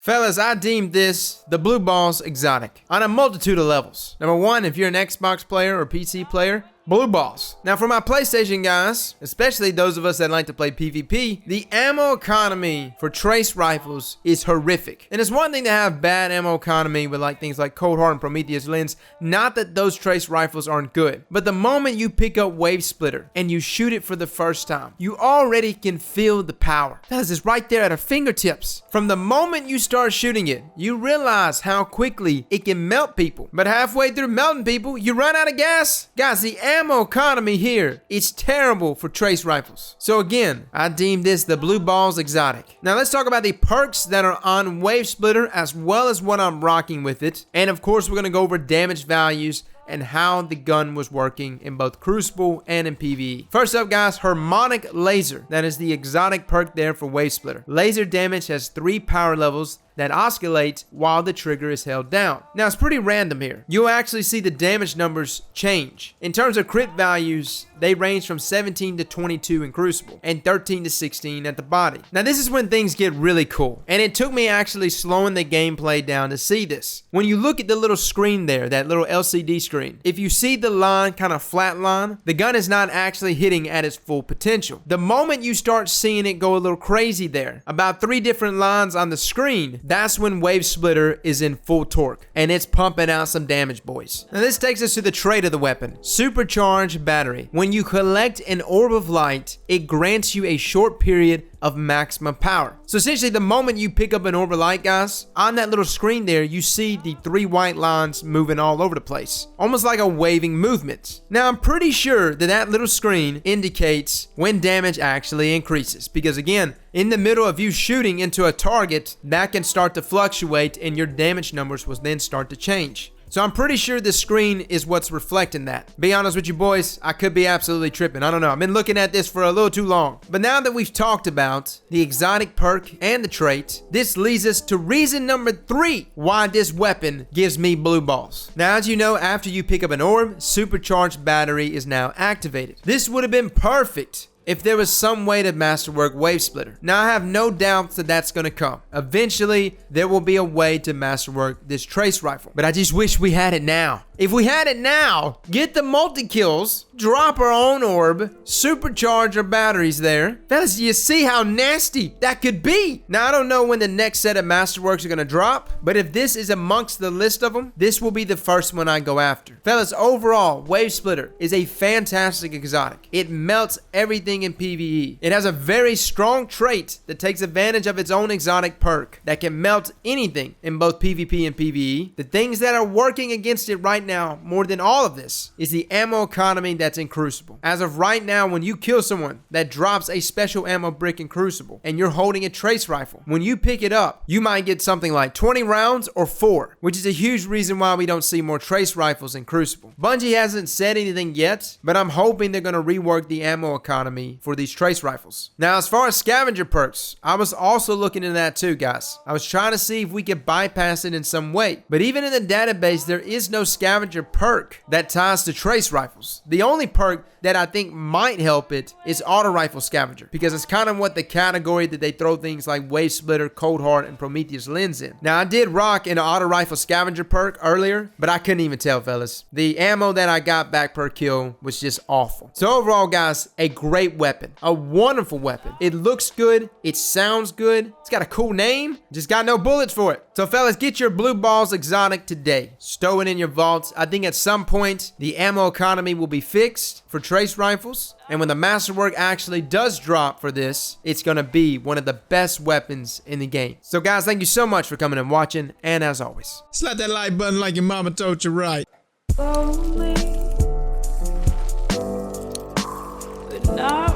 Fellas, I deemed this the Blue Balls exotic on a multitude of levels. Number one, if you're an Xbox player or PC player, Blue Balls. Now for my PlayStation guys, especially those of us that like to play PvP, the ammo economy for trace rifles is horrific. And it's one thing to have bad ammo economy with like things like Cold Heart and Prometheus Lens, not that those trace rifles aren't good. But the moment you pick up Wavesplitter and you shoot it for the first time, you already can feel the power. That is right there at our fingertips. From the moment you start shooting it, you realize how quickly it can melt people. But halfway through melting people, you run out of gas. Guys, the ammo economy here is terrible for trace rifles. So again, I deem this the Blue Balls exotic. Now let's talk about the perks that are on Wavesplitter as well as what I'm rocking with it. And of course, we're going to go over damage values and how the gun was working in both Crucible and in PvE. First up guys, Harmonic Laser. That is the exotic perk there for Wavesplitter. Laser damage has 3 power levels that oscillate while the trigger is held down. Now it's pretty random here. You'll actually see the damage numbers change. In terms of crit values, they range from 17 to 22 in Crucible and 13 to 16 at the body. Now this is when things get really cool. And it took me actually slowing the gameplay down to see this. When you look at the little screen there, that little LCD screen, if you see the line kind of flat line, the gun is not actually hitting at its full potential. The moment you start seeing it go a little crazy there, about 3 different lines on the screen, that's when Wavesplitter is in full torque and it's pumping out some damage, boys. Now this takes us to the trait of the weapon, Supercharged Battery. When you collect an orb of light, it grants you a short period of maximum power. So essentially the moment you pick up an orb of light, guys, on that little screen there, you see the 3 white lines moving all over the place, almost like a waving movement. Now I'm pretty sure that that little screen indicates when damage actually increases, because again, in the middle of you shooting into a target, that can start to fluctuate and your damage numbers will then start to change. So I'm pretty sure this screen is what's reflecting that. Be honest with you boys, I could be absolutely tripping. I don't know. I've been looking at this for a little too long. But now that we've talked about the exotic perk and the trait, this leads us to reason number 3 why this weapon gives me blue balls. Now, as you know, after you pick up an orb, Supercharged Battery is now activated. This would have been perfect if there was some way to masterwork Wavesplitter. Now I have no doubts that that's gonna come. Eventually, there will be a way to masterwork this trace rifle. But I just wish we had it now. If we had it now, get the multi-kills, drop our own orb, supercharge our batteries there. Fellas, you see how nasty that could be? Now, I don't know when the next set of masterworks are gonna drop, but if this is amongst the list of them, this will be the first one I go after. Fellas, overall, Wavesplitter is a fantastic exotic. It melts everything in PvE. It has a very strong trait that takes advantage of its own exotic perk that can melt anything in both PvP and PvE. The things that are working against it right now, more than all of this, is the ammo economy that's in Crucible. As of right now, when you kill someone that drops a special ammo brick in Crucible and you're holding a trace rifle, when you pick it up, you might get something like 20 rounds or 4, which is a huge reason why we don't see more trace rifles in Crucible. Bungie hasn't said anything yet, but I'm hoping they're going to rework the ammo economy for these trace rifles. Now, as far as Scavenger Perks, I was also looking into that too, guys. I was trying to see if we could bypass it in some way, but even in the database, there is no Scavenger Perk that ties to trace rifles. The only perk that I think might help it is Auto Rifle Scavenger, because it's kind of what the category that they throw things like Wavesplitter, Cold Heart, and Prometheus Lens in. Now, I did rock an Auto Rifle Scavenger perk earlier, but I couldn't even tell, fellas. The ammo that I got back per kill was just awful. So overall, guys, a great weapon. A wonderful weapon. It looks good. It sounds good. It's got a cool name. Just got no bullets for it. So fellas, get your Blue Balls exotic today. Stow it in your vaults. I think at some point, the ammo economy will be fixed for trace rifles. And when the masterwork actually does drop for this, it's going to be one of the best weapons in the game. So guys, thank you so much for coming and watching. And as always, slap that like button like your mama told you right. Good night.